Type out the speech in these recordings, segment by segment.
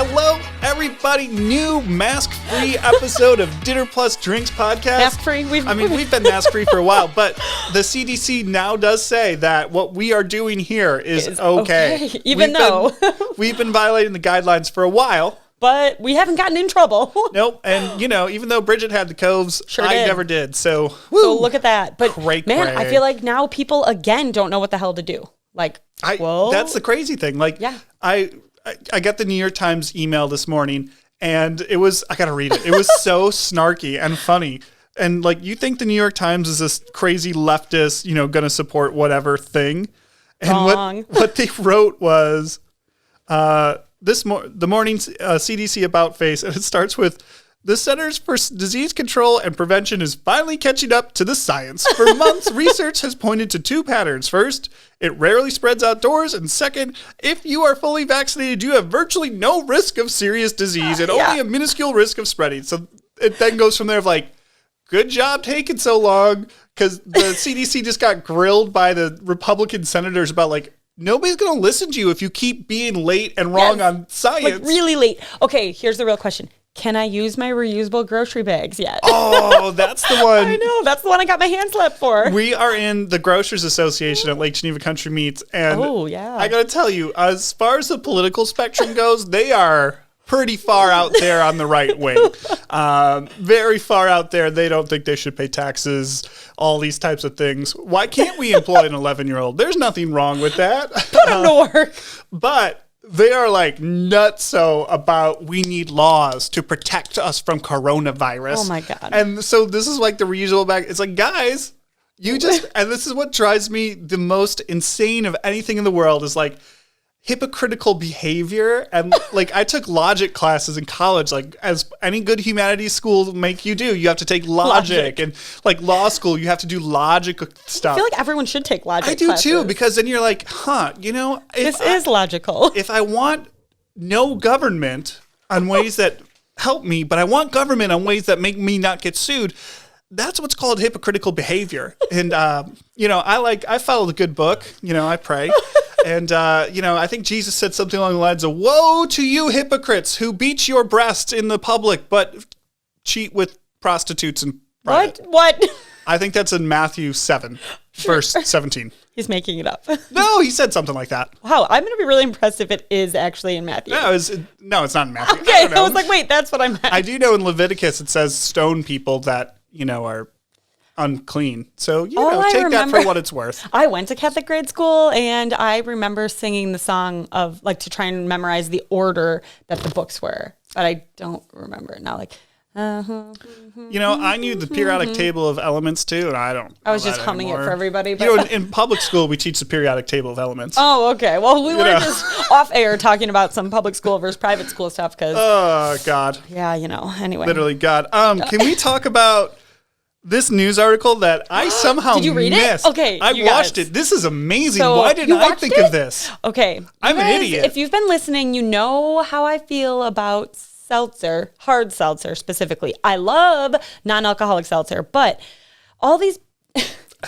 Hello, everybody. New mask-free episode of Dinner Plus Drinks podcast. Mask-free? We've been mask-free for a while, but the CDC now does say that what we are doing here is okay. Even though we've been violating the guidelines for a while. But we haven't gotten in trouble. Nope. And, even though Bridget had the coves, I never did. So, woo. So look at that. But, man, I feel like now people, again, don't know what the hell to do. Like, that's the crazy thing. Like, yeah. I got the New York Times email this morning, and I got to read it. It was so snarky and funny. And, like, you think the New York Times is this crazy leftist, going to support whatever thing. And Wrong. what they wrote was... the morning's CDC about face, and it starts with, the Centers for Disease Control and Prevention is finally catching up to the science. For months, research has pointed to two patterns. First, it rarely spreads outdoors, and second, if you are fully vaccinated, you have virtually no risk of serious disease and only a minuscule risk of spreading. So it then goes from there of like, good job taking so long, because the CDC just got grilled by the Republican senators about like, nobody's going to listen to you if you keep being late and wrong on science. Like really late. Okay, here's the real question. Can I use my reusable grocery bags yet? Oh, that's the one. I know. That's the one I got my hand slapped for. We are in the Grocers Association at Lake Geneva Country Meats. And I got to tell you, as far as the political spectrum goes, they are pretty far out there on the right wing. Very far out there. They don't think they should pay taxes, all these types of things. Why can't we employ an 11-year-old? There's nothing wrong with that. Put them to work. But they are like nutso about we need laws to protect us from coronavirus. Oh my God. And so this is like the reusable bag. It's like, guys, and this is what drives me the most insane of anything in the world is like, hypocritical behavior. And like I took logic classes in college, like as any good humanities school make you do. You have to take logic. And like law school, you have to do logic stuff. I feel like everyone should take logic I do classes. too, because then you're like, this is logical. If I want no government on ways that help me, but I want government on ways that make me not get sued, that's what's called hypocritical behavior. And, I follow the good book, I pray. And, I think Jesus said something along the lines of, woe to you hypocrites who beat your breast in the public, but cheat with prostitutes in private. What? I think that's in Matthew 7, verse 17. He's making it up. No, he said something like that. Wow, I'm going to be really impressed if it is actually in Matthew. No, it's not in Matthew. Okay, I was like, wait, that's what I meant. I do know in Leviticus it says stone people that, are unclean. So, take that for what it's worth. I went to Catholic grade school, and I remember singing the song of, like, to try and memorize the order that the books were. But I don't remember it now. Like, I knew the periodic table of elements, too, and I was just humming anymore. It for everybody. But in public school, we teach the periodic table of elements. Oh, okay. Well, we were just off air talking about some public school versus private school stuff. Oh, God. Yeah, anyway. Literally, God. Can we talk about this news article that I somehow Did you read missed? It? Okay. I watched it. This is amazing. So why didn't I think of this? Okay. I'm an idiot. If you've been listening, you know how I feel about seltzer, hard seltzer specifically. I love non-alcoholic seltzer, but all these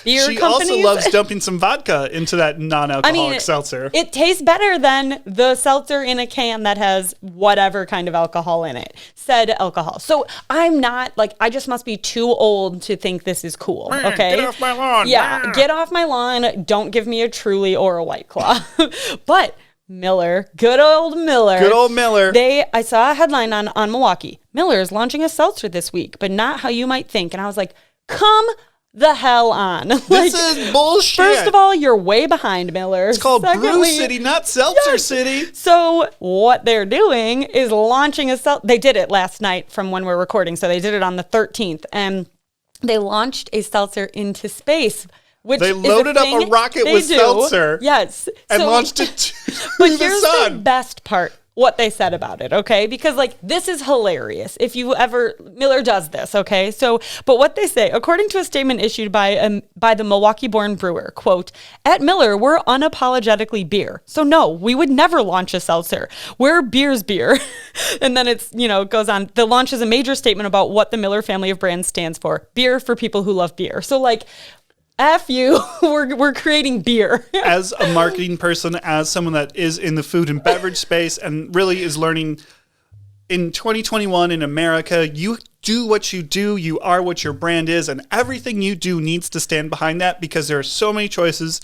beer she companies... also loves dumping some vodka into that non-alcoholic seltzer. It tastes better than the seltzer in a can that has whatever kind of alcohol in it. Said alcohol. So I'm not, I just must be too old to think this is cool, okay? Get off my lawn. Yeah, get off my lawn. Don't give me a Truly or a White Claw. But... Miller, good old Miller. I saw a headline on Milwaukee. Miller is launching a seltzer this week, but not how you might think. And I was like, come the hell on. This is bullshit. First of all, you're way behind, Miller. It's called Brew City, not Seltzer City. So what they're doing is launching a seltzer. They did it last night from when we're recording. So they did it on the 13th. And they launched a seltzer into space. They loaded up a rocket with seltzer. Yes. And launched it to the sun. But here's the best part, what they said about it, okay? Because, this is hilarious. If you ever... Miller does this, okay? So, but what they say, according to a statement issued by the Milwaukee-born brewer, quote, at Miller, we're unapologetically beer. So, no, we would never launch a seltzer. We're beer's beer. And then it goes on. The launch is a major statement about what the Miller family of brands stands for. Beer for people who love beer. So, F you, we're creating beer. As a marketing person, as someone that is in the food and beverage space and really is learning in 2021 in America, you do what you do, you are what your brand is, and everything you do needs to stand behind that because there are so many choices.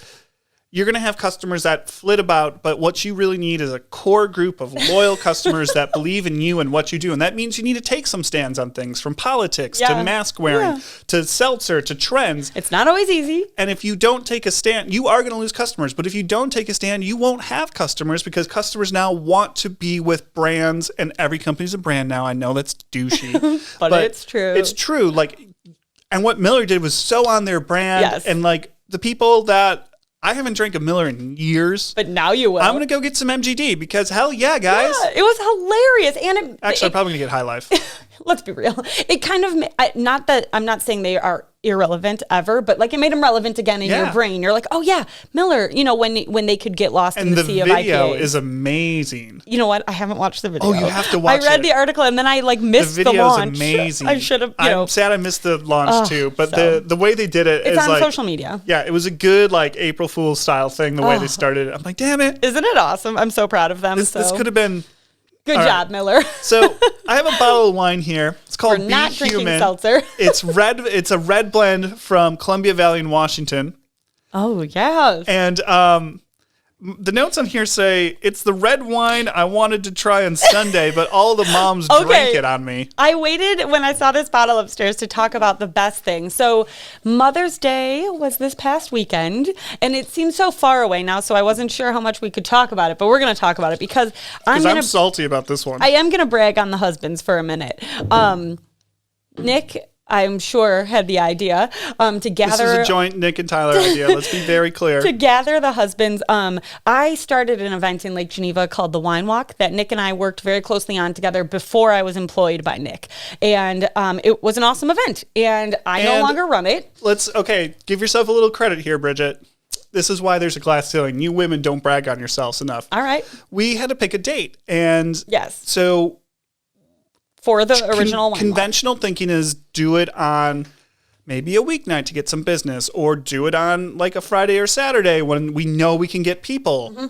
You're going to have customers that flit about, but what you really need is a core group of loyal customers that believe in you and what you do. And that means you need to take some stands on things, from politics to mask wearing to seltzer to trends. It's not always easy. And if you don't take a stand, you are going to lose customers. But if you don't take a stand, you won't have customers because customers now want to be with brands, and every company's a brand now. I know that's douchey. but it's true. It's true. Like, and what Miller did was so on their brand. Yes. And like the people that, I haven't drank a Miller in years. But now you will. I'm going to go get some MGD because hell yeah, guys. Yeah, it was hilarious. And Actually, I'm probably going to get High Life. Let's be real. It kind of, not that I'm not saying they are irrelevant ever, but like it made them relevant again in your brain. You're like, oh yeah, Miller, you know, when they could get lost in the sea of IPAs. And the video is amazing. You know what? I haven't watched the video. Oh, you have to watch it. I read the article and then I like missed the launch. The video is amazing. I should have, I'm sad I missed the launch too, but the way they did it is it's on like, social media. Yeah, it was a good like April Fool's style thing, the way they started it. I'm like, damn it. Isn't it awesome? I'm so proud of them. This could have been... Good job, Miller. So I have a bottle of wine here. It's called We're not Be drinking Human. seltzer. It's red. It's a red blend from Columbia Valley in Washington. Oh, yes. And the notes on here say, it's the red wine I wanted to try on Sunday, but all the moms drank it on me. I waited when I saw this bottle upstairs to talk about the best thing. So Mother's Day was this past weekend, and it seems so far away now, so I wasn't sure how much we could talk about it, but we're going to talk about it because I'm salty about this one. I am going to brag on the husbands for a minute. Nick, I'm sure, had the idea to gather... This is a joint Nick and Tyler idea. Let's be very clear. To gather the husbands. I started an event in Lake Geneva called the Wine Walk that Nick and I worked very closely on together before I was employed by Nick. And it was an awesome event. And I no longer run it. Give yourself a little credit here, Bridget. This is why there's a glass ceiling. You women don't brag on yourselves enough. All right. We had to pick a date. And yes. So... For the original wine conventional walk. Thinking is do it on maybe a weeknight to get some business, or do it on like a Friday or Saturday when we know we can get people. Mm-hmm.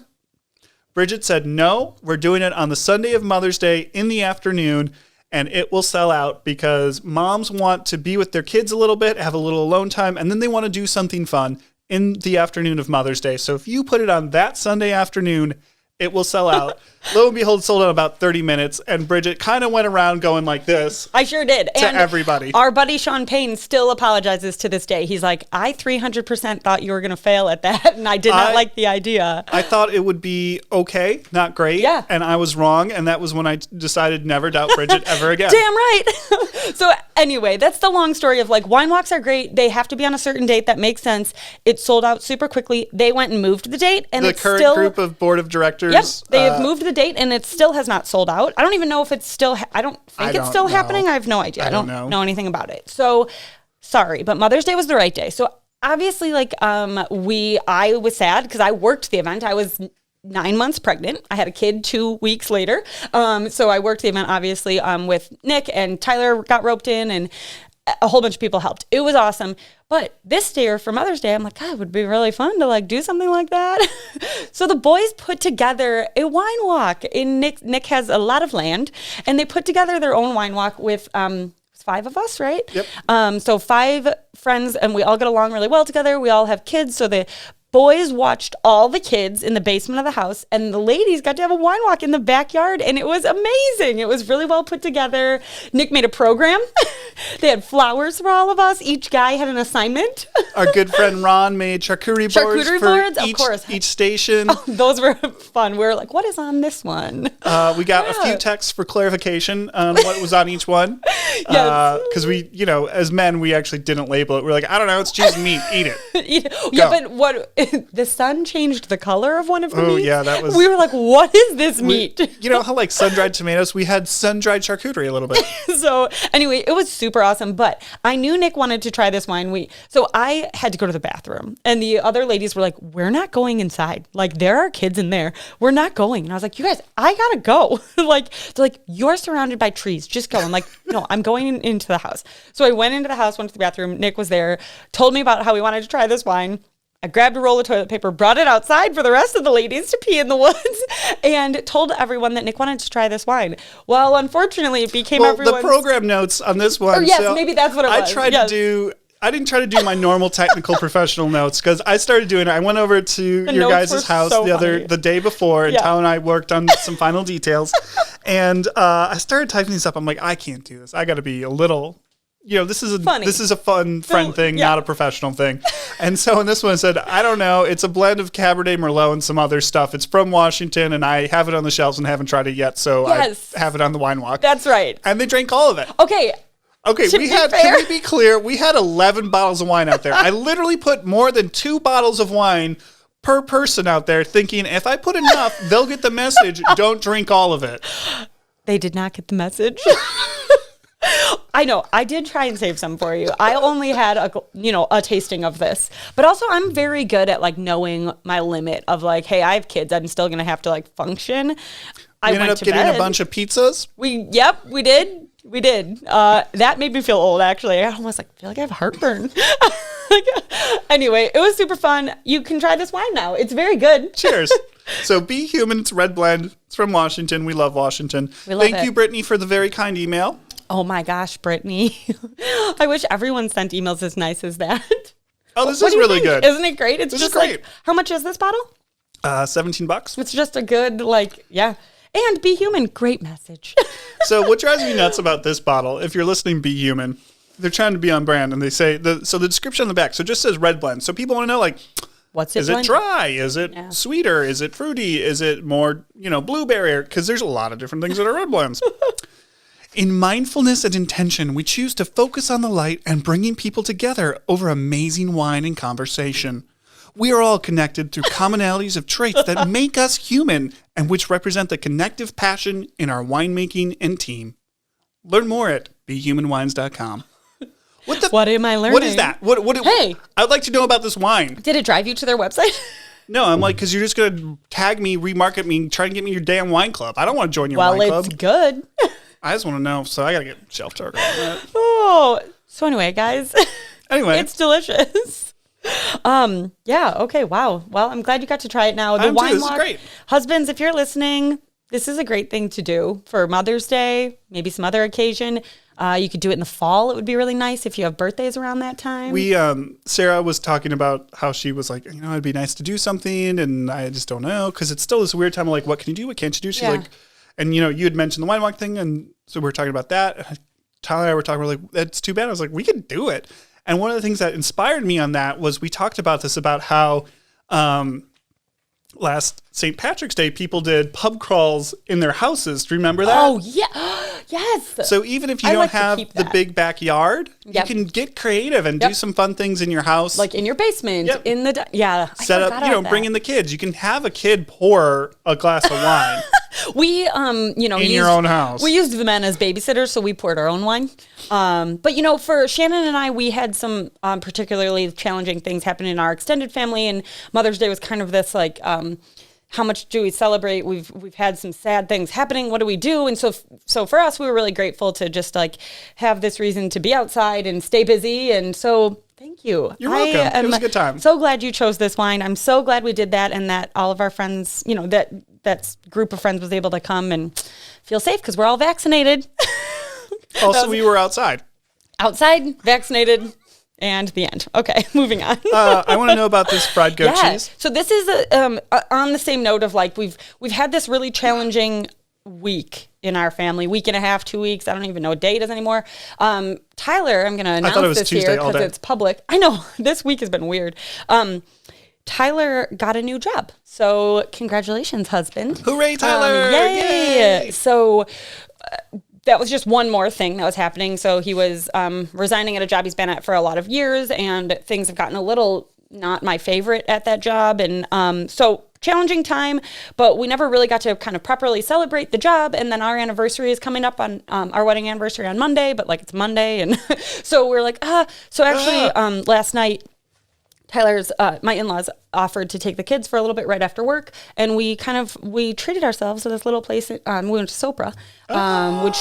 Bridget said, no, we're doing it on the Sunday of Mother's Day in the afternoon, and it will sell out because moms want to be with their kids a little bit, have a little alone time, and then they want to do something fun in the afternoon of Mother's Day. So if you put it on that Sunday afternoon, it will sell out. Lo and behold, sold out in about 30 minutes. And Bridget kind of went around going like this. I sure did. To everybody. Our buddy Sean Payne still apologizes to this day. He's like, I 300% thought you were going to fail at that. And I did not like the idea. I thought it would be okay, not great. Yeah. And I was wrong. And that was when I decided never doubt Bridget ever again. Damn right. So anyway, that's the long story of like, wine walks are great. They have to be on a certain date. That makes sense. It sold out super quickly. They went and moved the date. And the it's current still, group of board of directors. Yep. They have moved the date and it still has not sold out. I don't even know if it's still, I don't think it's still happening. I have no idea. I don't know anything about it. So sorry, but Mother's Day was the right day. So obviously like I was sad because I worked the event. I was 9 months pregnant. I had a kid 2 weeks later. So I worked the event obviously with Nick, and Tyler got roped in, and a whole bunch of people helped. It was awesome. But this year for Mother's Day, I'm like, God, it would be really fun to like do something like that. So the boys put together a wine walk. Nick has a lot of land, and they put together their own wine walk with 5 of us, right? Yep. So 5 friends, and we all get along really well together. We all have kids, so the boys watched all the kids in the basement of the house, and the ladies got to have a wine walk in the backyard, and it was amazing. It was really well put together. Nick made a program. They had flowers for all of us. Each guy had an assignment. Our good friend Ron made charcuterie boards for of course. Each station. Oh, those were fun. We were like, what is on this one? We got a few texts for clarification on what was on each one. Because we, as men, we actually didn't label it. We're like, I don't know, it's cheese and meat. Eat it. Yeah, but what... The sun changed the color of one of the meats. Oh, yeah, that was... We were like, what is this meat? You know how like sun-dried tomatoes? We had sun-dried charcuterie a little bit. So anyway, it was super awesome. But I knew Nick wanted to try this wine. So I had to go to the bathroom. And the other ladies were like, we're not going inside. Like, there are kids in there. We're not going. And I was like, you guys, I gotta go. They're like, you're surrounded by trees. Just go. I'm like, no, I'm going into the house. So I went into the house, went to the bathroom. Nick was there, told me about how he wanted to try this wine. I grabbed a roll of toilet paper, brought it outside for the rest of the ladies to pee in the woods, and told everyone that Nick wanted to try this wine. Well, unfortunately, it became everyone's... the program notes on this one. Or yes, so maybe that's what it was. I didn't try to do my normal technical professional notes because I started doing it. I went over to your guys' house the day before, and Tyler and I worked on some final details. And I started typing these up. I'm like, I can't do this. I got to be a little... this is a fun friend thing, not a professional thing. And so in this one, it said, I don't know, it's a blend of Cabernet Merlot and some other stuff. It's from Washington, and I have it on the shelves and haven't tried it yet, so I have it on the wine walk. That's right. And they drank all of it. Okay, can we be clear? We had 11 bottles of wine out there. I literally put more than 2 bottles of wine per person out there thinking, if I put enough, they'll get the message, don't drink all of it. They did not get the message. I know. I did try and save some for you. I only had a tasting of this, but also I'm very good at like knowing my limit of like, hey, I have kids. I'm still going to have to like function. I ended up getting a bunch of pizzas. We did. That made me feel old, actually. I almost feel like I have heartburn. Anyway, it was super fun. You can try this wine now. It's very good. Cheers. So Be Human, it's red blend. It's from Washington. We love Washington. Thank you, Brittany, for the very kind email. Oh my gosh, Brittany. I wish everyone sent emails as nice as that. Oh, this is really good. Isn't it great? It's just great. How much is this bottle? $17. It's just a good, and Be Human, great message. So what drives me nuts about this bottle, if you're listening, Be Human, they're trying to be on brand, and they say, the description on the back, so it just says red blend. So people want to know, what's it is it dry? Is it sweeter? Is it fruity? Is it more, blueberry? Because there's a lot of different things that are red blends. In mindfulness and intention, we choose to focus on the light and bringing people together over amazing wine and conversation. We are all connected through commonalities of traits that make us human and which represent the connective passion in our winemaking and team. Learn more at BeHumanWines.com. What am I learning? What is that? Hey! I'd like to know about this wine. Did it drive you to their website? No, I'm because you're just going to tag me, remarket me, try and get me your damn wine club. I don't want to join your wine club. Well, it's good. I just want to know, so I got to get shelf target on that. Oh, so anyway, guys. It's delicious. Okay, wow. Well, I'm glad you got to try it now. The wine walk. This is great. Husbands, if you're listening, this is a great thing to do for Mother's Day, maybe some other occasion. You could do it in the fall. It would be really nice if you have birthdays around that time. Sarah was talking about how she was like, it'd be nice to do something, and I just don't know, because it's still this weird time of what can you do, what can't you do? She's like, and you had mentioned the wine walk thing, and so we were talking about that. Tyler and I were talking, we're like, that's too bad. I was like, we could do it. And one of the things that inspired me on that was we talked about this, about how last St. Patrick's Day, people did pub crawls in their houses. Do you remember that? Oh, yeah. Yes. So even if you don't have the big backyard, you can get creative and do some fun things in your house. Like in your basement, in the... Set up, bring in the kids. You can have a kid pour a glass of wine. We, your own house. We used the men as babysitters, so we poured our own wine. But, for Shannon and I, we had some particularly challenging things happen in our extended family, and Mother's Day was kind of this, how much do we celebrate? We've had some sad things happening. What do we do? And so for us, we were really grateful to just have this reason to be outside and stay busy. And so thank you. You're welcome. It was a good time. So glad you chose this wine. I'm so glad we did that, and that all of our friends, that group of friends was able to come and feel safe because we're all vaccinated. Also, we were outside. Outside, vaccinated. And the end. Okay, moving on. I want to know about this fried goat cheese. So this is on the same note of we've had this really challenging week in our family, week and a half, 2 weeks. I don't even know what day it is anymore. Tyler, I'm going to announce this here because it's public. I know this week has been weird. Tyler got a new job. So congratulations, husband. Hooray, Tyler. Yay. So that was just one more thing that was happening. So he was resigning at a job he's been at for a lot of years, and things have gotten a little not my favorite at that job. And so challenging time, but we never really got to kind of properly celebrate the job. And then our anniversary is coming up on our wedding anniversary on Monday, but it's Monday. And so we're last night, Tyler's, my in-laws offered to take the kids for a little bit right after work, and we treated ourselves to this little place. We went to Sopra, which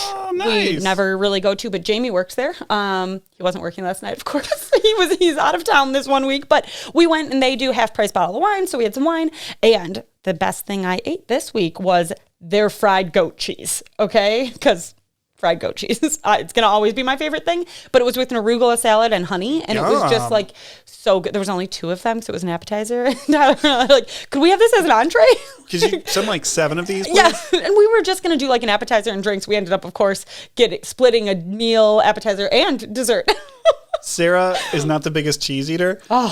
we never really go to, but Jamie works there. He wasn't working last night, of course. He's out of town this 1 week, but we went and they do half price bottle of wine, so we had some wine. And the best thing I ate this week was their fried goat cheese. Okay, because fried goat cheese. It's going to always be my favorite thing, but it was with an arugula salad and honey, and it was just like so good. There was only 2 of them, so it was an appetizer. Like, could we have this as an entree? Could you send like 7 of these, please? Yeah, and we were just going to do like an appetizer and drinks. We ended up, of course, splitting a meal, appetizer, and dessert. Sarah is not the biggest cheese eater. Oh.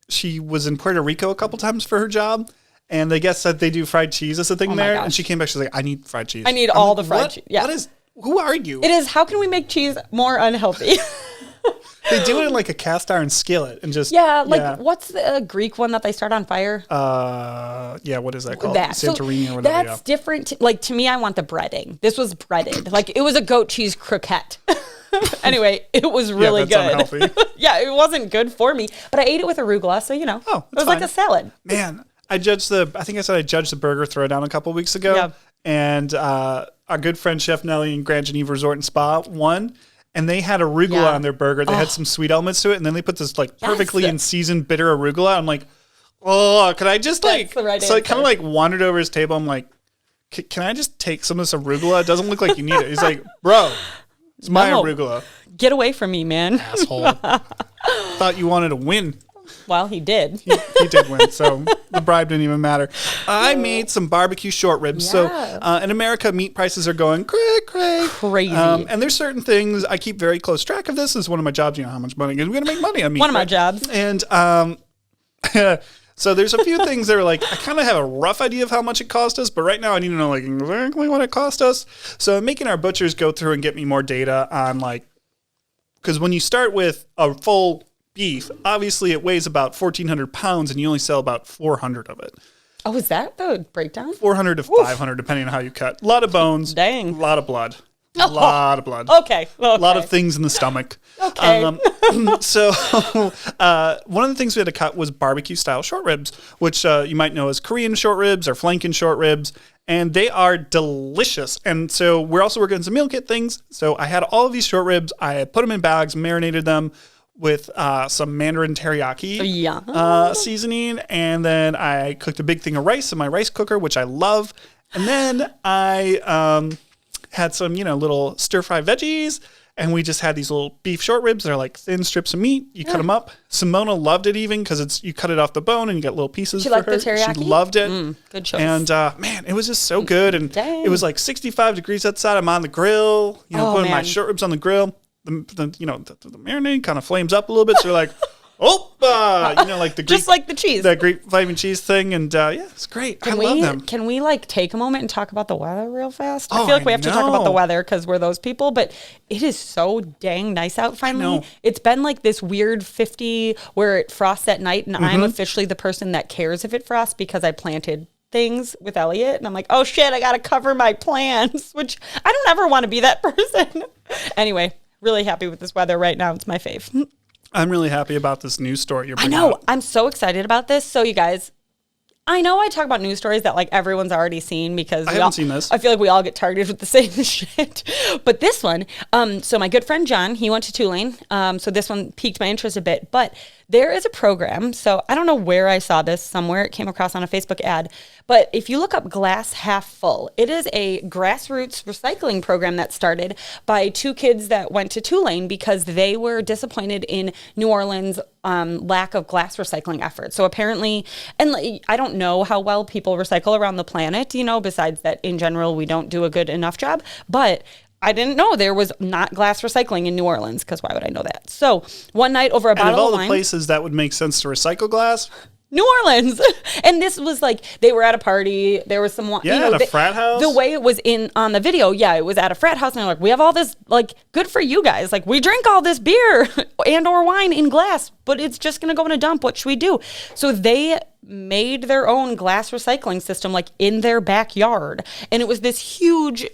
She was in Puerto Rico a couple times for her job. And I guess that they do fried cheese as a thing there. Gosh. And she came back, she's like, I need fried cheese. I need all the fried cheese. Yeah. Who are you? It is, how can we make cheese more unhealthy? They do it in like a cast iron skillet and just. What's the Greek one that they start on fire? What is that called? Santorini or whatever. That's different. Like, to me, I want the breading. This was breaded. Like, it was a goat cheese croquette. Anyway, it was really good. Yeah, it wasn't good for me, but I ate it with arugula, so, it was like a salad. Man. I judged the burger Throwdown a couple weeks ago, and our good friend Chef Nelly and Grand Geneva Resort and Spa won, and they had arugula on their burger. They had some sweet elements to it, and then they put this like perfectly in seasoned bitter arugula. I'm like, oh, could I just like? So I kind of like wandered over his table. I'm like, can I just take some of this arugula? It doesn't look like you need it. He's like, bro, it's my arugula. Get away from me, man, asshole. Thought you wanted to win. Well, he did. He did win, so the bribe didn't even matter. I made some barbecue short ribs. So in America, meat prices are going crazy. And there's certain things, I keep very close track of this. This is one of my jobs, how much money we're going to make money on meat. One of my jobs. And so there's a few things that are like, I kind of have a rough idea of how much it cost us, but right now I need to know like exactly what it cost us. So I'm making our butchers go through and get me more data on like, because when you start with a full beef, obviously it weighs about 1,400 pounds and you only sell about 400 of it. Oh, is that the breakdown? 400 to 500, depending on how you cut. A lot of bones. Dang. A lot of blood. A lot of blood. Okay. A lot of things in the stomach. Okay. So one of the things we had to cut was barbecue style short ribs, which you might know as Korean short ribs or flanken short ribs. And they are delicious. And so we're also working on some meal kit things. So I had all of these short ribs. I had put them in bags, marinated them with some Mandarin teriyaki seasoning. And then I cooked a big thing of rice in my rice cooker, which I love. And then I had some, little stir-fry veggies. And we just had these little beef short ribs. They're like thin strips of meat. You cut them up. Simona loved it even because you cut it off the bone and you get little pieces. She liked the teriyaki? She loved it. Good choice. And man, it was just so good. And it was like 65 degrees outside. I'm on the grill, putting my short ribs on the grill. The marinade kind of flames up a little bit. So you're like, like the Greek, just like the cheese, that Greek flaming cheese thing, and it's great. I love them. Can we like take a moment and talk about the weather real fast? I feel like we have to talk about the weather because we're those people, but it is so dang nice out finally. It's been like this weird 50 where it frosts at night, and I'm officially the person that cares if it frosts because I planted things with Elliot, and I'm like, oh shit, I gotta cover my plants, which I don't ever want to be that person. Anyway, really happy with this weather right now. It's my fave. I'm really happy about this news story you're bringing up. I'm so excited about this. So you guys, I know I talk about news stories that like everyone's already seen because I haven't seen this. I feel like we all get targeted with the same shit. But this one, so my good friend John, he went to Tulane. So this one piqued my interest a bit. But there is a program. So I don't know where I saw this somewhere. It came across on a Facebook ad. But if you look up Glass Half Full, it is a grassroots recycling program that started by 2 kids that went to Tulane because they were disappointed in New Orleans' lack of glass recycling efforts. So apparently, and I don't know how well people recycle around the planet, besides that in general, we don't do a good enough job. But I didn't know there was not glass recycling in New Orleans, because why would I know that? So one night over a bottle of wine. And of all the places that would make sense to recycle glass, New Orleans. And this was like, they were at a party. There was some, at a frat house. The way it was on the video, it was at a frat house. And they're like, we have all this, like, good for you guys. Like, we drink all this beer and or wine in glass, but it's just going to go in a dump. What should we do? So they made their own glass recycling system like in their backyard. And it was a huge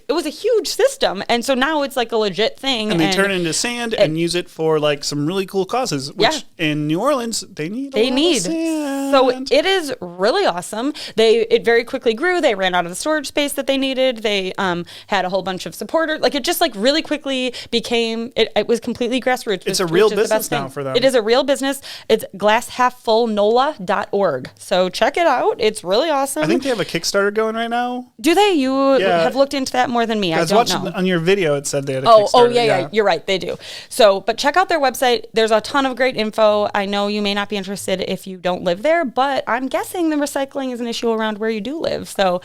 system. And so now it's like a legit thing. And they turn it into sand and use it for like some really cool causes, which in New Orleans, they need a lot of sand. So it is really awesome. It very quickly grew. They ran out of the storage space that they needed. They had a whole bunch of supporters. Like it just like really quickly became, it was completely grassroots. It's a real business now for them. It is a real business. It's glasshalffullnola.org. So check it out. It's really awesome. I think they have a Kickstarter going right now. Do they? You have looked into that more than me. I don't know. On your video, it said they had a Kickstarter. Oh, yeah. You're right. They do. So, but check out their website. There's a ton of great info. I know you may not be interested if you don't live there, but I'm guessing the recycling is an issue around where you do live. So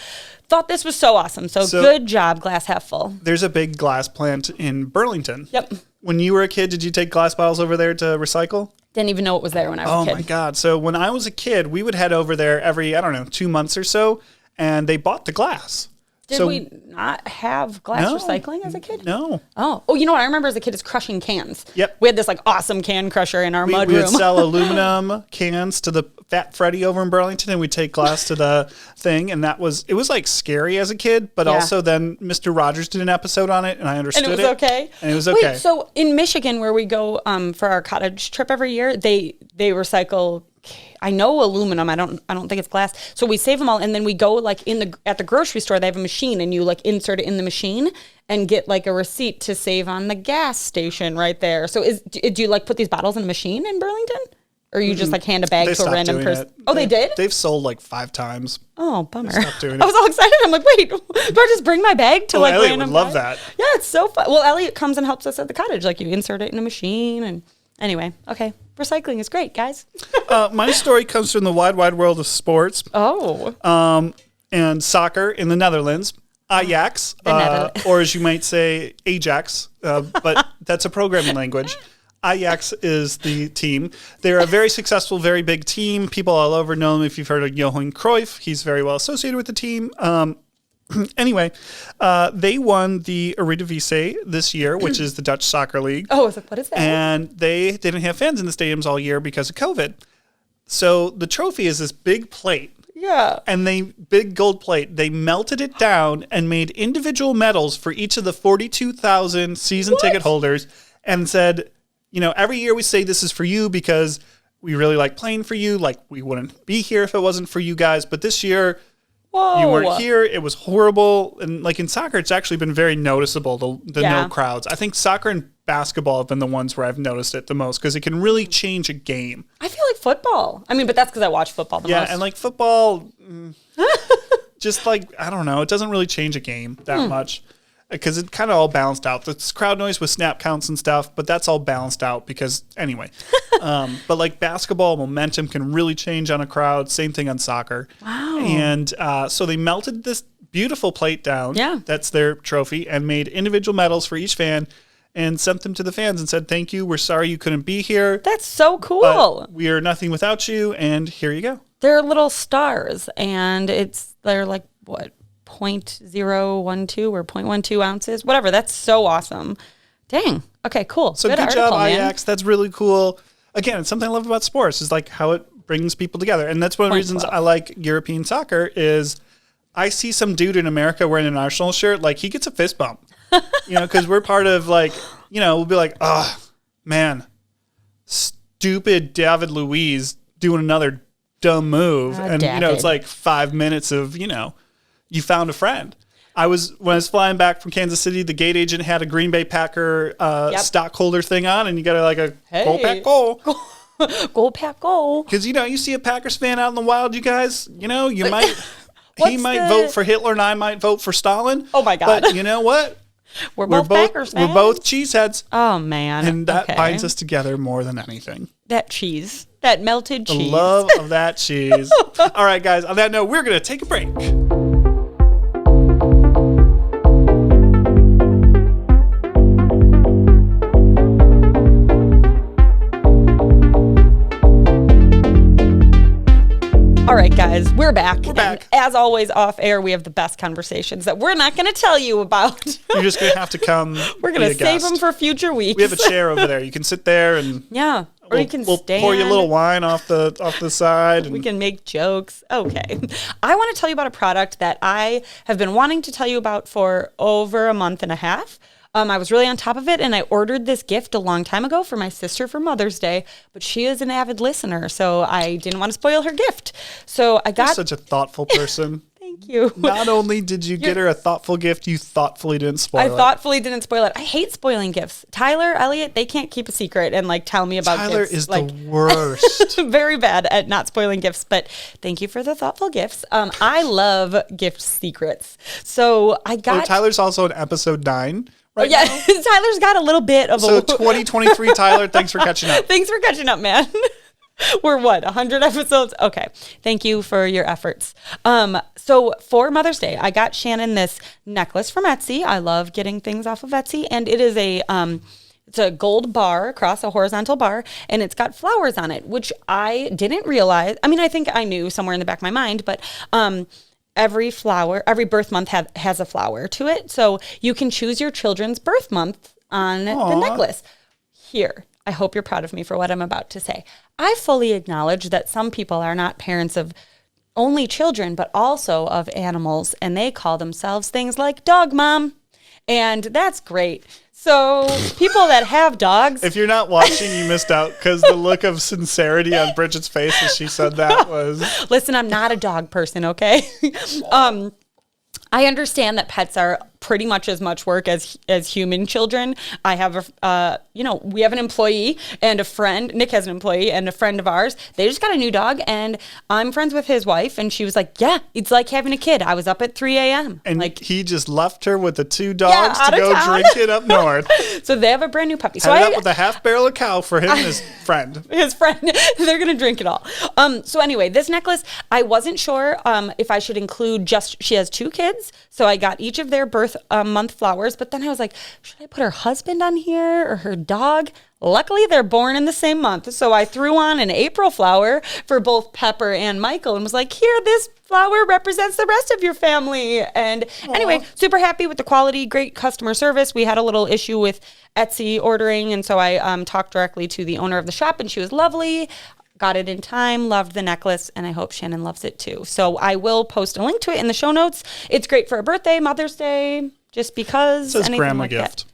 thought this was so awesome. So good job, Glass Half Full. There's a big glass plant in Burlington. Yep. When you were a kid, did you take glass bottles over there to recycle? Didn't even know it was there when I was a kid. Oh my God. So when I was a kid, we would head over there every, 2 months or so, and they bought the glass. Did we not have glass recycling as a kid? No. Oh, you know what I remember as a kid is crushing cans. Yep. We had this like awesome can crusher in our mud We room. would sell aluminum cans to the Fat Freddy over in Burlington, and we'd take glass to the thing, and it was like scary as a kid, but also then Mr. Rogers did an episode on it, and I understood it. And it was okay? And it was okay. Wait, so in Michigan, where we go for our cottage trip every year, they recycle, I know aluminum. I don't think it's glass. So we save them all, and then we go like at the grocery store. They have a machine, and you like insert it in the machine and get like a receipt to save on the gas station right there. So do you like put these bottles in a machine in Burlington, or you just like hand a bag to a random person? Oh, they did. They've sold like 5 times. Oh, bummer. Stopped doing it. I was all excited. I'm like, wait, do I just bring my bag to like Elliot random? would love that. Yeah, it's so fun. Well, Elliot comes and helps us at the cottage. Like you insert it in a machine and. Anyway, okay. Recycling is great, guys. My story comes from the wide world of sports. Oh. And soccer in the Netherlands. Ajax, or as you might say, Ajax, but that's a programming language. Ajax is the team. They're a very successful, very big team. People all over know them. If you've heard of Johan Cruyff, he's very well associated with the team. Anyway, they won the Eredivisie this year, which is the Dutch soccer league. Oh, what is that? And they didn't have fans in the stadiums all year because of COVID. So the trophy is this big plate. Yeah. And big gold plate. They melted it down and made individual medals for each of the 42,000 season ticket holders and said, every year we say this is for you because we really like playing for you. Like we wouldn't be here if it wasn't for you guys. But this year, you weren't here. It was horrible. And like in soccer, it's actually been very noticeable, the no crowds. I think soccer and basketball have been the ones where I've noticed it the most because it can really change a game. I feel like football. I mean, but that's because I watch football the most. Yeah, and like football, just like, I don't know, it doesn't really change a game that much because it kind of all balanced out. There's crowd noise with snap counts and stuff, but that's all balanced out because anyway. But like basketball, momentum can really change on a crowd. Same thing on soccer. Wow. And so they melted this beautiful plate down. Yeah. That's their trophy and made individual medals for each fan and sent them to the fans and said, thank you. We're sorry you couldn't be here. That's so cool. But we are nothing without you. And here you go. They're little stars and they're like, what? 0.012 or 0.12 ounces, whatever. That's so awesome. Dang. Okay, cool. So good job, Ajax. That's really cool. Again, it's something I love about sports is like how it brings people together. And that's one of the reasons I like European soccer is I see some dude in America wearing an Arsenal shirt, like he gets a fist bump, because we're part of like, we'll be like, oh man, stupid David Luiz doing another dumb move. And, it's like 5 minutes of, you found a friend. When I was flying back from Kansas City, the gate agent had a Green Bay Packer stockholder thing on, and you got like a goal pack goal. Goal pack goal. Because, you see a Packers fan out in the wild, you guys, you might, he might vote for Hitler and I might vote for Stalin. Oh my God. But you know what? We're both Packers fans. We're both cheeseheads. Oh man. And that binds us together more than anything. That cheese. That melted cheese. The love of that cheese. All right, guys, on that note, we're going to take a break. All right, guys, we're back. We're back. And as always, off air, we have the best conversations that we're not going to tell you about. You're just going to have to come. We're going to save them for future weeks. We have a chair over there. You can sit there and yeah. Or you can we'll stand. pour you a little wine off the side. We can make jokes. Okay. I want to tell you about a product that I have been wanting to tell you about for over a month and a half. I was really on top of it, and I ordered this gift a long time ago for my sister for Mother's Day, but she is an avid listener, so I didn't want to spoil her gift. So I got... You're such a thoughtful person. Thank you. Not only did you get her a thoughtful gift, you thoughtfully didn't spoil it. I thoughtfully didn't spoil it. I hate spoiling gifts. Tyler, Elliot, they can't keep a secret and like tell me about Tyler gifts. is like, the worst. Very bad at not spoiling gifts, but thank you for the thoughtful gifts. I love gift secrets. So I got... Tyler's also in episode 9. Right yeah, now? Tyler's got a little bit of So a... 2023, Tyler, thanks for catching up. Thanks for catching up, man. We're what, 100 episodes? Okay. Thank you for your efforts. So for Mother's Day, I got Shannon this necklace from Etsy. I love getting things off of Etsy. And it is it's a gold bar across a horizontal bar, and it's got flowers on it, which I didn't realize. I mean, I think I knew somewhere in the back of my mind, but every birth month has a flower to it. So you can choose your children's birth month on the necklace. Here, I hope you're proud of me for what I'm about to say. I fully acknowledge that some people are not parents of only children, but also of animals, and they call themselves things like dog mom. And that's great. So people that have dogs. If you're not watching, you missed out, because the look of sincerity on Bridget's face as she said that was... Listen, I'm not a dog person, okay? I understand that pets are pretty much as much work as human children. I have we have an employee and a friend. Nick has an employee and a friend of ours. They just got a new dog, and I'm friends with his wife, and she was like, yeah, it's like having a kid. I was up at 3 a.m. And like, he just left her with the 2 dogs out to of go town. drink it up north. So they have a brand new puppy. So Headed up with a half barrel of cow for him and his friend. His friend. They're going to drink it all. So anyway, this necklace, I wasn't sure if I should include she has 2 kids. So I got each of their birth month flowers. But then I was like, should I put her husband on here or her dog? Luckily, they're born in the same month. So I threw on an April flower for both Pepper and Michael and was like, here, this flower represents the rest of your family. And anyway, super happy with the quality, great customer service. We had a little issue with Etsy ordering. And so I talked directly to the owner of the shop, and she was lovely. Got it in time, loved the necklace, and I hope Shannon loves it too. So I will post a link to it in the show notes. It's great for a birthday, Mother's Day, just because. It says anything grandma like gift. That.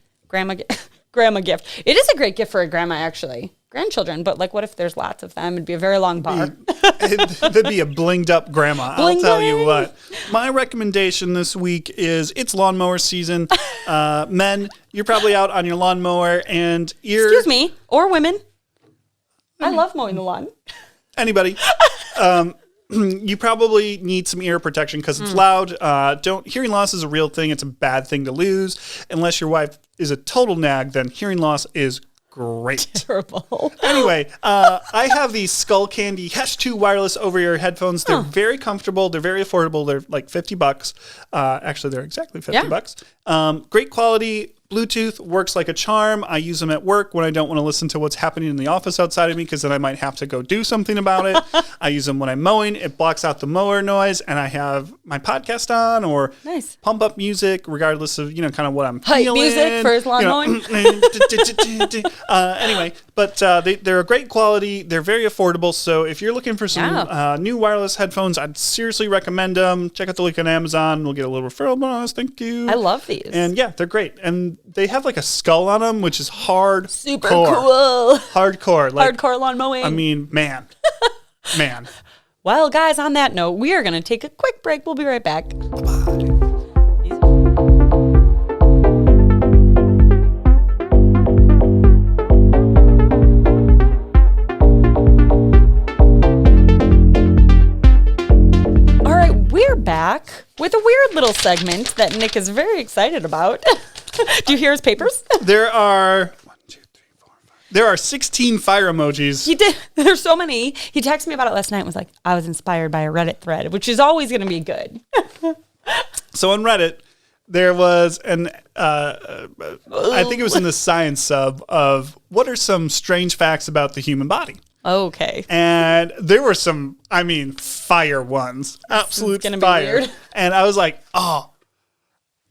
Grandma gift. It is a great gift for a grandma, actually. Grandchildren, but like, what if there's lots of them? It'd be a very long bar. It'd be a blinged up grandma. I'll tell you what. My recommendation this week is it's lawnmower season. Men, you're probably out on your lawnmower and Excuse me, or women. I love mowing the lawn. Anybody. You probably need some ear protection because it's loud. Hearing loss is a real thing. It's a bad thing to lose. Unless your wife is a total nag, then hearing loss is great. Terrible. Anyway, I have these Skull Candy Hesh 2 wireless over-ear headphones. They're very comfortable. They're very affordable. They're like $50. Actually, they're exactly $50. Great quality. Bluetooth works like a charm. I use them at work when I don't want to listen to what's happening in the office outside of me, because then I might have to go do something about it. I use them when I'm mowing. It blocks out the mower noise, and I have my podcast on or pump up music, regardless of, kind of what I'm feeling. Music for his lawn mowing. Anyway, but they're a great quality. They're very affordable. So if you're looking for some new wireless headphones, I'd seriously recommend them. Check out the link on Amazon. We'll get a little referral bonus. Thank you. I love these. And yeah, they're great. And they have like a skull on them, which is hard. Super cool. Hardcore. Like, hardcore lawn mowing. I mean, man. Well, guys, on that note, we are going to take a quick break. We'll be right back. Bye-bye. We're back with a weird little segment that Nick is very excited about. Do you hear his papers? There are 16 fire emojis. He did. There's so many. He texted me about it last night and was like, I was inspired by a Reddit thread, which is always going to be good. So on Reddit, there was I think it was in the science sub of what are some strange facts about the human body? Okay. And there were some, fire ones. Absolute fire. Weird. And I was like, oh,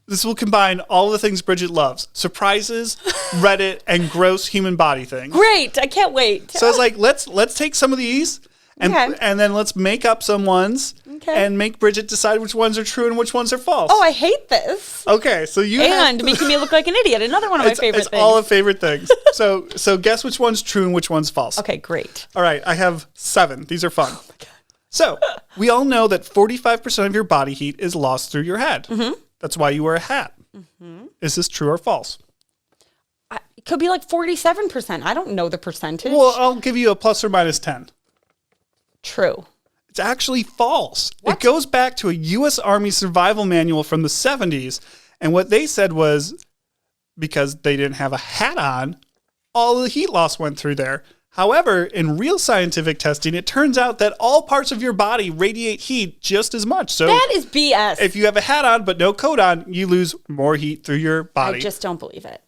This will combine all the things Bridget loves: surprises, Reddit, and gross human body things. Great. I can't wait. So I was like, let's take some of these and then let's make up some ones and make Bridget decide which ones are true and which ones are false. Oh, I hate this. Okay, so you making me look like an idiot. Another one of my favorite things. It's all of favorite things. So guess which one's true and which one's false. Okay, great. All right, I have 7. These are fun. Oh my God. So we all know that 45% of your body heat is lost through your head. Mm-hmm. That's why you wear a hat. Mm-hmm. Is this true or false? It could be like 47%. I don't know the percentage. Well, I'll give you a plus or minus 10. True. It's actually false. What? It goes back to a U.S. Army survival manual from the 70s. And what they said was because they didn't have a hat on, all the heat loss went through there. However, in real scientific testing, it turns out that all parts of your body radiate heat just as much. So that is BS. If you have a hat on but no coat on, you lose more heat through your body. I just don't believe it.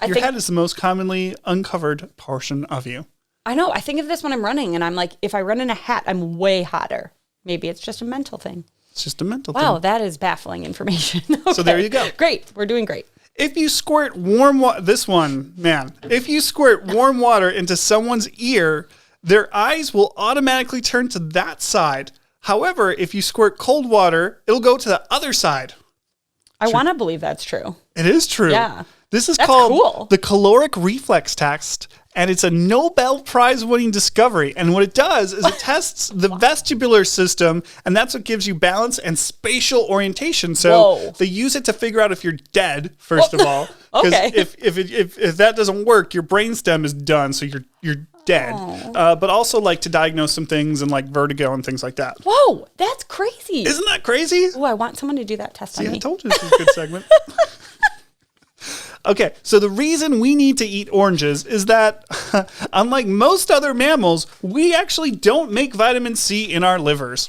Your head is the most commonly uncovered portion of you. I know. I think of this when I'm running, and I'm like, if I run in a hat, I'm way hotter. Maybe it's just a mental thing. It's just a mental thing. Wow, that is baffling information. Okay. So there you go. Great. We're doing great. If you squirt warm water, if you squirt warm water into someone's ear, their eyes will automatically turn to that side. However, if you squirt cold water, it'll go to the other side. I want to believe that's true. It is true. Yeah. This is called the caloric reflex test, and it's a Nobel Prize winning discovery. And what it does is it tests the vestibular system, and that's what gives you balance and spatial orientation. So they use it to figure out if you're dead, first of all. Okay. If that doesn't work, your brainstem is done, so you're dead. But also like to diagnose some things and like vertigo and things like that. Whoa, that's crazy. Isn't that crazy? Oh, I want someone to do that test on me. I told you this was a good segment. Okay, so the reason we need to eat oranges is that, unlike most other mammals, we actually don't make vitamin C in our livers.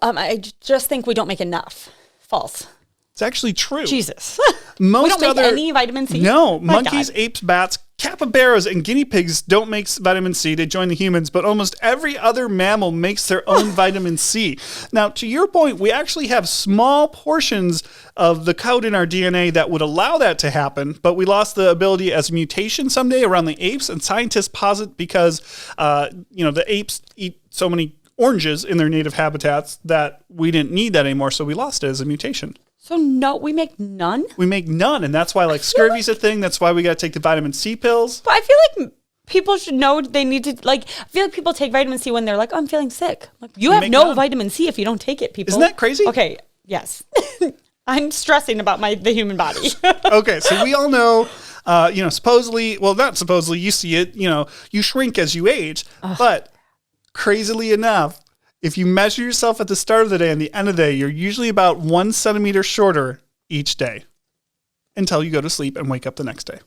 I just think we don't make enough. False. It's actually true. Jesus. Most we don't make any vitamin C? No. My monkeys, God. apes, bats, capybaras, and guinea pigs don't make vitamin C. They join the humans, but almost every other mammal makes their own vitamin C. Now, to your point, we actually have small portions of the code in our DNA that would allow that to happen, but we lost the ability as a mutation someday around the apes, and scientists posit because, the apes eat so many oranges in their native habitats that we didn't need that anymore, so we lost it as a mutation. So no, we make none? We make none, and that's why like scurvy's a thing. That's why we got to take the vitamin C pills. But I feel like people should know they need to, I feel like people take vitamin C when they're like, oh, I'm feeling sick. Like, you have no vitamin C if you don't take it, people. Isn't that crazy? Okay, yes. I'm stressing about the human body. Okay, so we all know, supposedly, well, not supposedly, you see it, you shrink as you age, but crazily enough, if you measure yourself at the start of the day and the end of the day, you're usually about 1 centimeter shorter each day until you go to sleep and wake up the next day.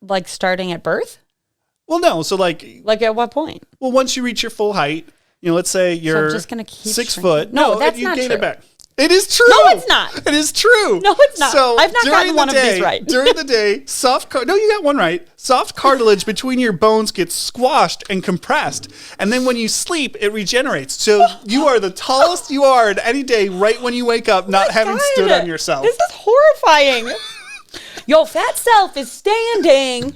Like starting at birth? Well, no. So like at what point? Well, once you reach your full height, let's say you're I'm just gonna keep 6 shrinking. foot. No, that's you not gain true. it back. It is true. No, it's not. It is true. No, it's not. So I've not gotten one of these right. During the day, no, you got one right. Soft cartilage between your bones gets squashed and compressed. And then when you sleep, it regenerates. So you are the tallest you are in any day right when you wake up, not having stood on yourself. This is horrifying. Your fat self is standing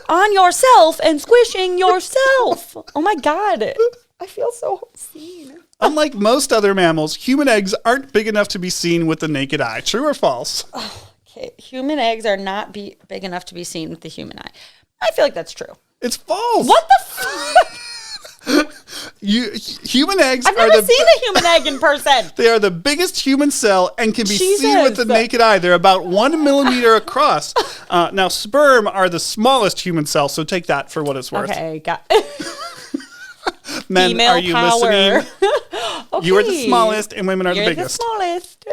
on yourself and squishing yourself. Oh my God. I feel so seen. Unlike most other mammals, human eggs aren't big enough to be seen with the naked eye. True or false? Okay, human eggs are not big enough to be seen with the human eye. I feel like that's true. It's false. What the fuck? Human eggs I've never seen a human egg in person. They are the biggest human cell and can be Jesus. seen with the naked eye. They're about 1 millimeter across. Now, sperm are the smallest human cell, so take that for what it's worth. Okay, got Men, female are you power. listening? Okay. You are the smallest, and women are the You're biggest. the smallest.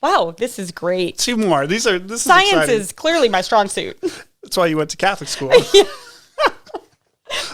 Wow, this is great. 2 more. This is Science exciting. is clearly my strong suit. That's why you went to Catholic school.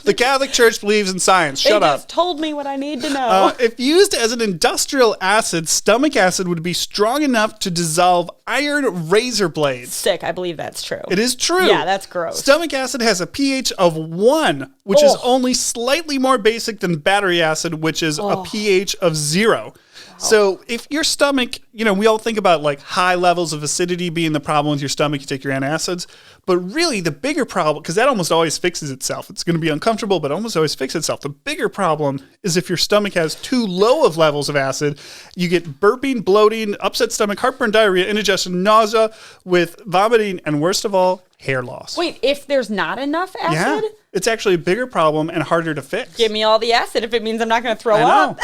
The Catholic Church believes in science. Shut They up. just told me what I need to know. If used as an industrial acid, stomach acid would be strong enough to dissolve iron razor blades. Sick. I believe that's true. It is true. Yeah, that's gross. Stomach acid has a pH of 1, which is only slightly more basic than battery acid, which is a pH of 0. So if your stomach, we all think about like high levels of acidity being the problem with your stomach, you take your antacids. But really the bigger problem, because that almost always fixes itself. It's going to be uncomfortable, but almost always fixes itself. The bigger problem is if your stomach has too low of levels of acid, you get burping, bloating, upset stomach, heartburn, diarrhea, indigestion, nausea with vomiting, and worst of all, hair loss. Wait, if there's not enough acid? Yeah, it's actually a bigger problem and harder to fix. Give me all the acid if it means I'm not going to throw up.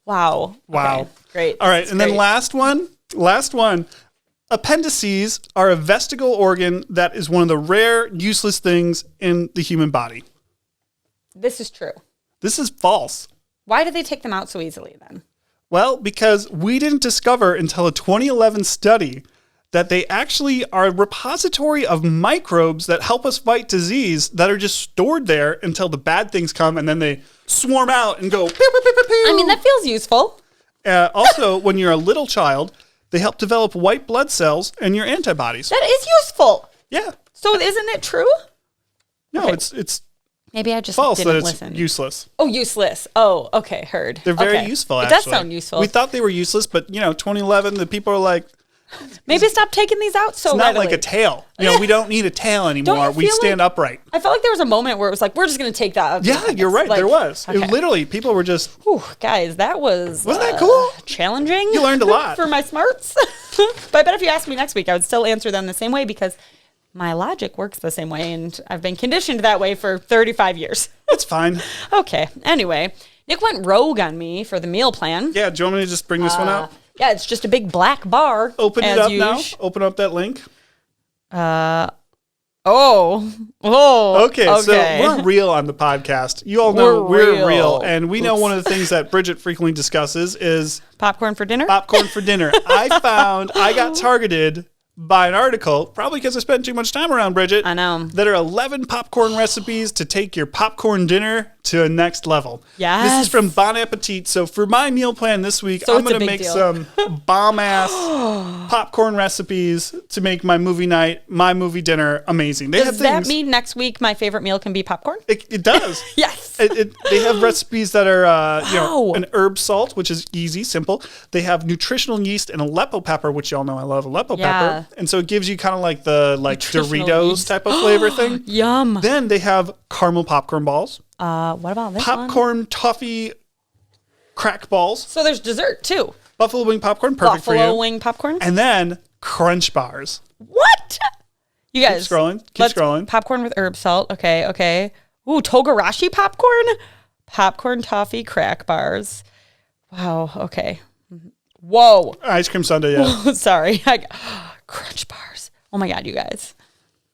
Wow. Okay, great. All right, and then last one. Appendices are a vestigial organ that is one of the rare, useless things in the human body. This is true. This is false. Why do they take them out so easily then? Well, because we didn't discover until a 2011 study that they actually are a repository of microbes that help us fight disease that are just stored there until the bad things come and then they swarm out and go pew, pew, pew, pew, pew. I mean, that feels useful. Also, when you're a little child, they help develop white blood cells and your antibodies. That is useful. Yeah. So isn't it true? No, Okay. it's Maybe I just false didn't that it's listen. useless. Oh, useless. Oh, okay, heard. They're very Okay. useful, It actually. does sound useful. We thought they were useless, but, 2011, the people are like, Maybe stop taking these out so it's not readily. like a tail. We don't need a tail anymore. We feel stand like- upright. I felt like there was a moment where it was like, we're just going to take that out. Yeah, you're right. Like, There was. okay. It literally, people were just, Whew, guys, that was... Wasn't that cool? Challenging. You learned a lot. For my smarts. But I bet if you asked me next week, I would still answer them the same way because my logic works the same way and I've been conditioned that way for 35 years. it's fine. Okay, anyway. Nick went rogue on me for the meal plan. Yeah, do you want me to just bring this one out? Yeah, it's just a big black bar. Open it as up now. usual. Open up that link. Okay, So we're real on the podcast. You all know we're real. And we know one of the things that Bridget frequently discusses is popcorn for dinner. popcorn for dinner. I got targeted by an article, probably because I spent too much time around Bridget. I know. That are 11 popcorn recipes to take your popcorn dinner to a next level. Yes. This is from Bon Appetit. So for my meal plan this week, So I'm it's a going to big make deal. some bomb-ass popcorn recipes to make my movie night, my movie dinner amazing. They have Does that things. mean next week my favorite meal can be popcorn? It does. Yes. They have recipes that are, Wow. an herb salt, which is easy, simple. They have nutritional yeast and Aleppo pepper, which y'all know I love Aleppo Yeah. pepper. And so it gives you kind of like the Nutritional Doritos yeast. type of flavor thing. Yum. Then they have caramel popcorn balls, What about this one? popcorn toffee crack balls, So there's dessert too. buffalo wing popcorn, perfect for Buffalo you. wing popcorn. And then crunch bars. What? You guys. scrolling. Keep let's- scrolling. Popcorn with herb salt. Okay. Ooh, Togarashi popcorn? Popcorn toffee crack bars. Wow. Okay. Whoa. Ice cream sundae, yeah. Sorry. Crunch bars. Oh my God, you guys.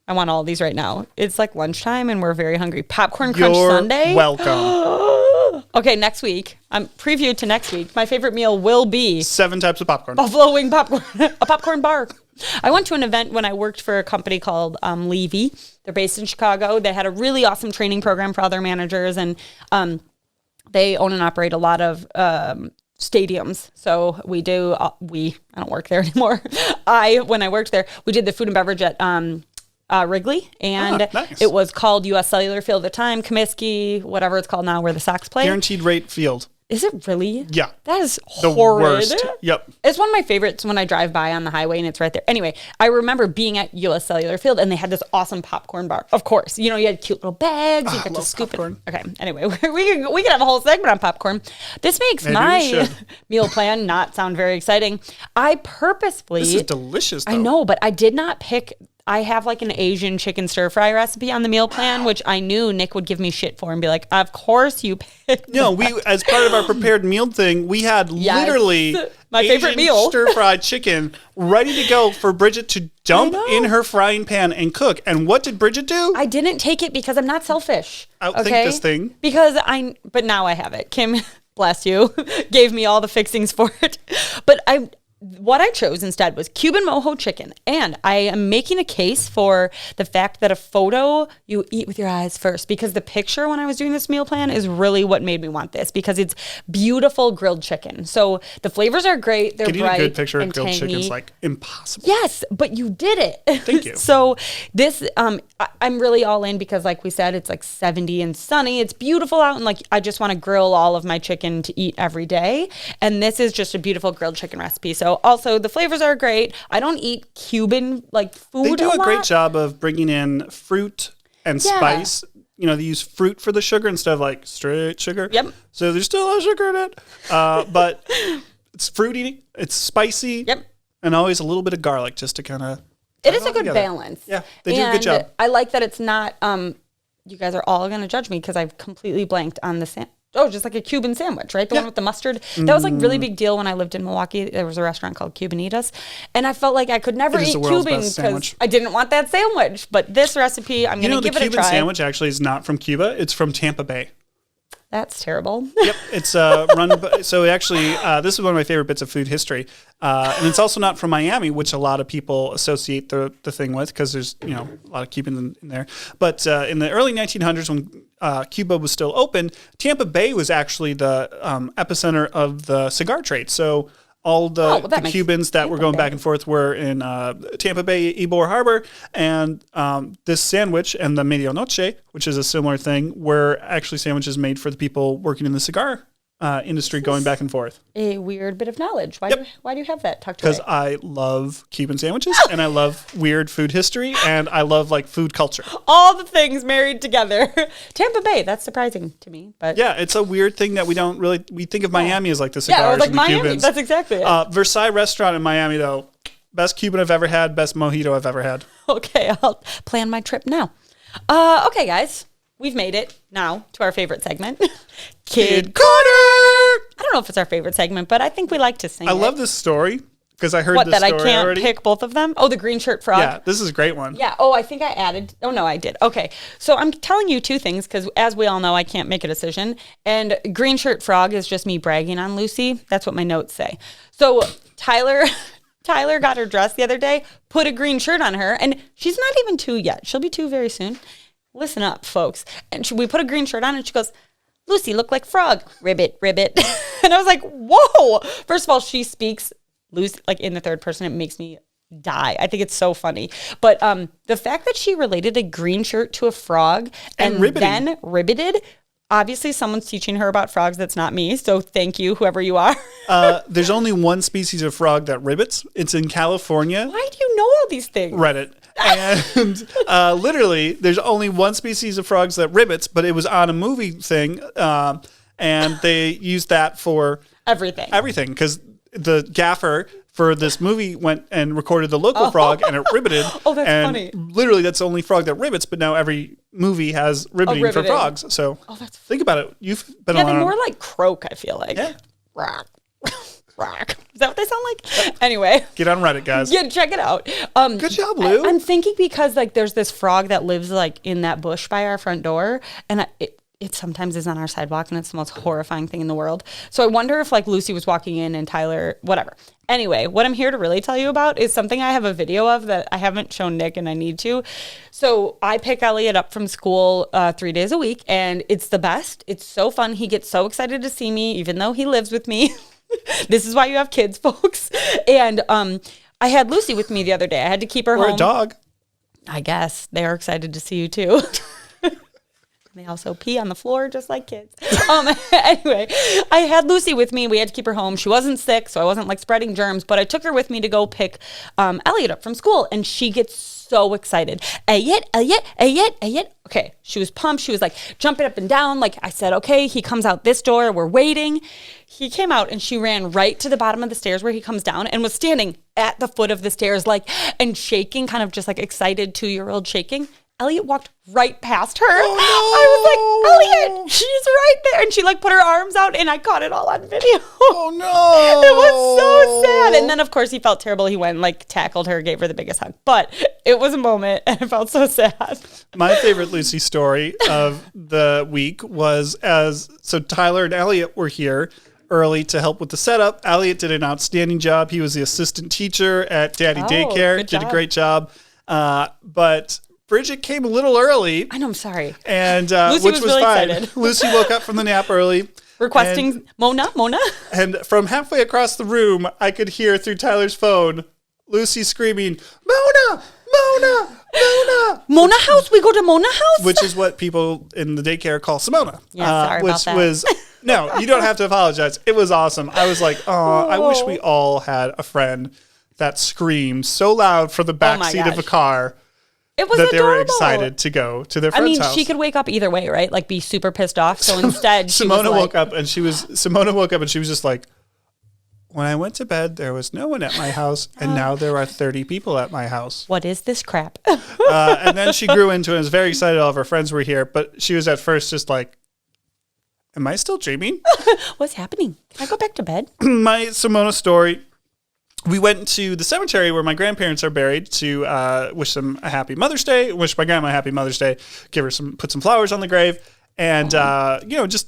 I want all of these right now. It's like lunchtime and we're very hungry. Popcorn crunch You're sundae. welcome. Okay, next week. I'm previewed to next week. My favorite meal will be 7 types of popcorn. buffalo wing popcorn, a popcorn bar. I went to an event when I worked for a company called Levy. They're based in Chicago. They had a really awesome training program for other managers, and they own and operate a lot of stadiums. So we do. I don't work there anymore. When I worked there, we did the food and beverage at Wrigley, and nice. it was called U.S. Cellular Field at the time, Comiskey, whatever it's called now, where the Sox play. Guaranteed rate field. Is it really? Yeah. That is The horrid. worst. Yep. It's one of my favorites when I drive by on the highway and it's right there. Anyway, I remember being at U.S. Cellular Field and they had this awesome popcorn bar. Of course, you had cute little bags. You got to love scoop popcorn. it. Okay. Anyway, we could have a whole segment on popcorn. This makes Maybe we my should. meal plan not sound very exciting. I purposefully. This is delicious, though. I know, but I did not pick. I have like an Asian chicken stir fry recipe on the meal plan, which I knew Nick would give me shit for and be like, "Of course you picked." No, we as part of our prepared meal thing, we had Yes. literally My favorite Asian meal. stir-fried chicken ready to go for Bridget to dump know. in her frying pan and cook. And what did Bridget do? I didn't take it because I'm not selfish. Outthink okay? this thing. But now I have it. Kim, bless you, gave me all the fixings for it. But what I chose instead was Cuban mojo chicken. And I am making a case for the fact that a photo you eat with your eyes first, because the picture when I was doing this meal plan is really what made me want this, because it's beautiful grilled chicken. So the flavors are great. They're Getting bright a good picture of and grilled tangy. chicken is like impossible. Yes, but you did it. Thank you. So this, I'm really all in because like we said, it's like 70 and sunny. It's beautiful out. And like, I just want to grill all of my chicken to eat every day. And this is just a beautiful grilled chicken recipe. So also the flavors are great. I don't eat Cuban like food. They do a lot. great job of bringing in fruit and spice. You know, they use fruit for the sugar instead of like straight sugar. Yep. So there's still a lot of sugar in it. But it's fruity, it's spicy. Yep. And always a little bit of garlic just to kind of. It is a good balance. Yeah, they do a good job. I like that it's not, you guys are all going to judge me because I've completely blanked on the just like a Cuban sandwich, right? The one with the mustard. That was like really big deal when I lived in Milwaukee. There was a restaurant called Cubanitas. And I felt like I could never eat Cuban because I didn't want that sandwich. But this recipe, I'm going to give it a try. The Cuban sandwich actually is not from Cuba. It's from Tampa Bay. That's terrible. Yep, it's run by, so actually, this is one of my favorite bits of food history. And it's also not from Miami, which a lot of people associate the thing with because there's, a lot of Cubans in there. But in the early 1900s when Cuba was still open, Tampa Bay was actually the epicenter of the cigar trade. So all the Cubans that were going back and forth were in Tampa Bay, Ybor Harbor, and this sandwich and the medianoche, which is a similar thing, were actually sandwiches made for the people working in the cigar industry going back and forth. A weird bit of knowledge. Why do you have that tucked away? Because I love Cuban sandwiches and I love weird food history and I love like food culture. All the things married together. Tampa Bay, that's surprising to me. But yeah, it's a weird thing that we think of Miami as like the cigars like and the Miami, Cubans. that's exactly it. Versailles restaurant in Miami though, best Cuban I've ever had, best mojito I've ever had. Okay, I'll plan my trip now. Okay, guys. We've made it now to our favorite segment, Kid Corner. I don't know if it's our favorite segment, but I think we like to sing I love this story because I heard this that story I can't already. pick both of them? Oh, the green shirt frog. Yeah, this is a great one. Yeah. Oh, I think I added. Oh, no, I did. Okay. So I'm telling you two things because as we all know, I can't make a decision. And green shirt frog is just me bragging on Lucy. That's what my notes say. So Tyler got her dress the other day, put a green shirt on her, and she's not even 2 yet. She'll be 2 very soon. Listen up, folks. And we put a green shirt on and she goes, Lucy, look like frog. Ribbit, ribbit. And I was like, whoa. First of all, she speaks Lucy like in the third person. It makes me die. I think it's so funny. But the fact that she related a green shirt to a frog and then ribbited, obviously someone's teaching her about frogs that's not me. So thank you, whoever you are. There's only one species of frog that ribbits. It's in California. Why do you know all these things? Reddit. And literally, there's only one species of frogs that ribbits, but it was on a movie thing, and they used that for everything, because the gaffer for this movie went and recorded the local frog, and it ribbited. Oh, that's funny. Literally, that's the only frog that ribbits, but now every movie has ribbiting for frogs. So think about it. You've been around. Yeah, they're more like croak, I feel like. Yeah. Rock. Rock. Is that what they sound like? Anyway. Get on Reddit, guys. Yeah, check it out. Good job, Lou. I'm thinking because like there's this frog that lives like in that bush by our front door, and it sometimes is on our sidewalk, and it's the most horrifying thing in the world. So I wonder if like Lucy was walking in and Tyler, whatever. Anyway, what I'm here to really tell you about is something I have a video of that I haven't shown Nick, and I need to. So I pick Elliot up from school 3 days a week, and it's the best. It's so fun. He gets so excited to see me, even though he lives with me. This is why you have kids, folks. And I had Lucy with me the other day. I had to keep her home. Or a dog. I guess. They are excited to see you, too. They also pee on the floor just like kids. Anyway, I had Lucy with me. We had to keep her home. She wasn't sick, so I wasn't like spreading germs, but I took her with me to go pick Elliot up from school, and she gets so excited. Elliot, Elliot, Elliot, Elliot. Okay, she was pumped. She was like jumping up and down. Like I said, okay, he comes out this door. We're waiting. He came out and she ran right to the bottom of the stairs where he comes down and was standing at the foot of the stairs, like, and shaking, kind of just like excited 2-year-old shaking. Elliot walked right past her. Oh, no. I was like, Elliot, she's right there. And she like put her arms out and I caught it all on video. Oh no. It was so sad. And then of course he felt terrible. He went and like tackled her, gave her the biggest hug. But it was a moment and it felt so sad. My favorite Lucy story of the week was so Tyler and Elliot were here early to help with the setup. Elliot did an outstanding job. He was the assistant teacher at Daddy Daycare. Did a great job. But Bridget came a little early. I know, I'm sorry. And Lucy which was really fine. excited. Lucy woke up from the nap early. Requesting Mona. And from halfway across the room, I could hear through Tyler's phone, Lucy screaming, Mona! Mona house? We go to Mona house? Which is what people in the daycare call Simona. Yeah, sorry which about that. was, no, you don't have to apologize. It was awesome. I was like, oh, I wish we all had a friend that screamed so loud from the back seat of a car. It was that adorable. They were excited to go to their friend's house. She could wake up either way, right? Like be super pissed off. So instead, Simona woke up and she was just like, when I went to bed, there was no one at my house, and now there are 30 people at my house. What is this crap? And then she grew into it and was very excited all of her friends were here, but she was at first just like, am I still dreaming? What's happening? Can I go back to bed? My Simona Story. We went to the cemetery where my grandparents are buried to wish them a happy Mother's Day, wish my grandma a happy Mother's Day, put some flowers on the grave. And,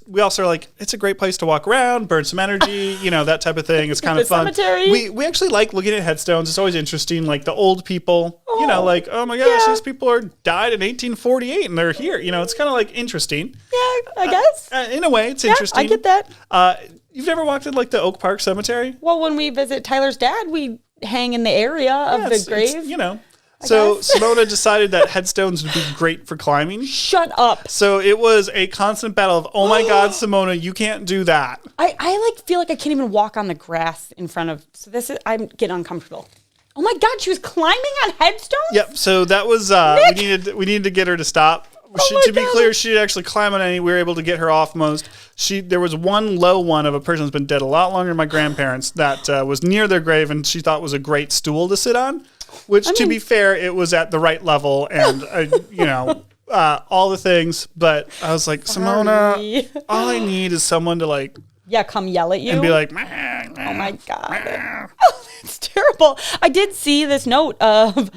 we also are like, it's a great place to walk around, burn some energy, that type of thing. It's kind of fun. Cemetery. We actually like looking at headstones. It's always interesting. Like the old people, like, oh my gosh, these people died in 1848 and they're here. It's kind of like interesting. Yeah, I guess. In a way, it's interesting. I get that. You've never walked in like the Oak Park Cemetery? Well, when we visit Tyler's dad, we hang in the area of the grave. So Simona decided that headstones would be great for climbing. Shut up. So it was a constant battle of, oh my God, Simona, you can't do that. I feel like I can't even walk on the grass in front of, I'm getting uncomfortable. Oh my God, she was climbing on headstones? Yep. So that was, we needed to get her to stop. To be clear, she didn't actually climb on any. We were able to get her off most. There was one low one of a person who's been dead a lot longer than my grandparents that was near their grave, and she thought was a great stool to sit on. Which, to be fair, it was at the right level, and all the things. But I was like, Simona, all I need is someone to come yell at you and be like, oh my God, oh, that's terrible. I did see this note of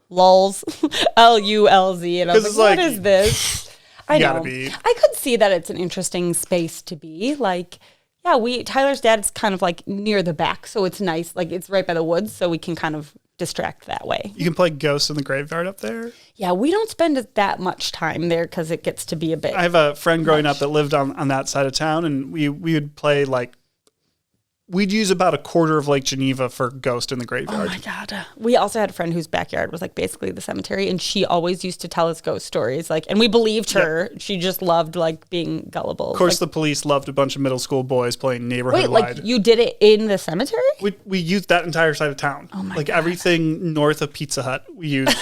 lulz, LULZ, and I was like, what is this? I know. I could see that it's an interesting space to be. Tyler's dad is kind of like near the back, so it's nice. Like it's right by the woods, so we can kind of distract that way. You can play Ghosts in the Graveyard up there. Yeah, we don't spend that much time there because it gets to be a bit. I have a friend growing up that lived on that side of town, and we would play we'd use about a quarter of Lake Geneva for Ghost in the Graveyard. Oh my God. We also had a friend whose backyard was basically the cemetery, and she always used to tell us ghost stories. And we believed her. Yep. She just loved being gullible. Of course, the police loved a bunch of middle school boys playing neighborhood wide. You did it in the cemetery? We used that entire side of town. Oh my God. Everything north of Pizza Hut we used.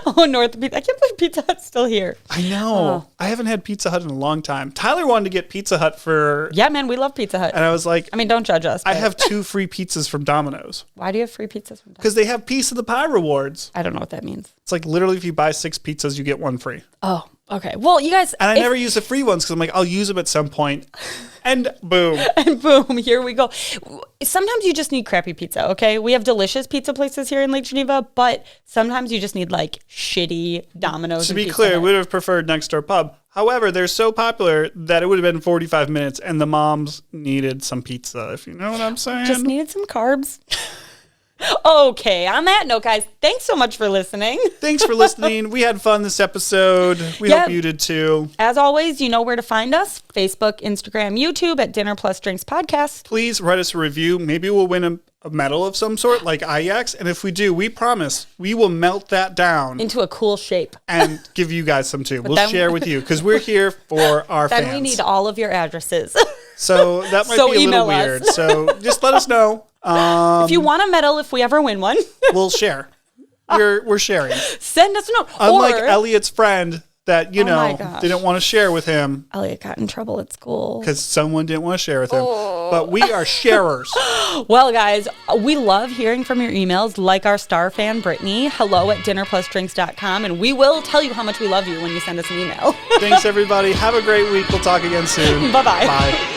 Oh, North Pizza. I can't believe Pizza Hut's still here. I know. I haven't had Pizza Hut in a long time. Tyler wanted to get Pizza Hut for... Yeah, man, we love Pizza Hut. And I was like... don't judge us. I have 2 free pizzas from Domino's. Why do you have free pizzas from Domino's? Because they have Piece of the Pie rewards. I don't know what that means. It's literally if you buy 6 pizzas, you get 1 free. Oh, okay. Well, you guys... And I never use the free ones because I'm like, I'll use them at some point. And boom. And boom, here we go. Sometimes you just need crappy pizza, okay? We have delicious pizza places here in Lake Geneva, but sometimes you just need shitty Domino's. To be clear, we would have preferred Next Door Pub. However, they're so popular that it would have been 45 minutes and the moms needed some pizza, if you know what I'm saying. Just needed some carbs. Okay, on that note, guys, thanks so much for listening. Thanks for listening. We had fun this episode. We hope you did too. As always, you know where to find us. Facebook, Instagram, YouTube at Dinner Plus Drinks Podcast. Please write us a review. Maybe we'll win a medal of some sort like IX. And if we do, we promise we will melt that down into a cool shape and give you guys some too. We'll share with you because we're here for our fans. Then we need all of your addresses. So that might be a little weird. So just let us know. If you want a medal, if we ever win one, we'll share. We're sharing. Send us a note. Unlike Elliot's friend that, didn't want to share with him. Elliot got in trouble at school. Because someone didn't want to share with him. But we are sharers. Well, guys, we love hearing from your emails, like our star fan, Brittany. hello@dinnerplusdrinks.com. And we will tell you how much we love you when you send us an email. Thanks, everybody. Have a great week. We'll talk again soon. Bye-bye. Bye.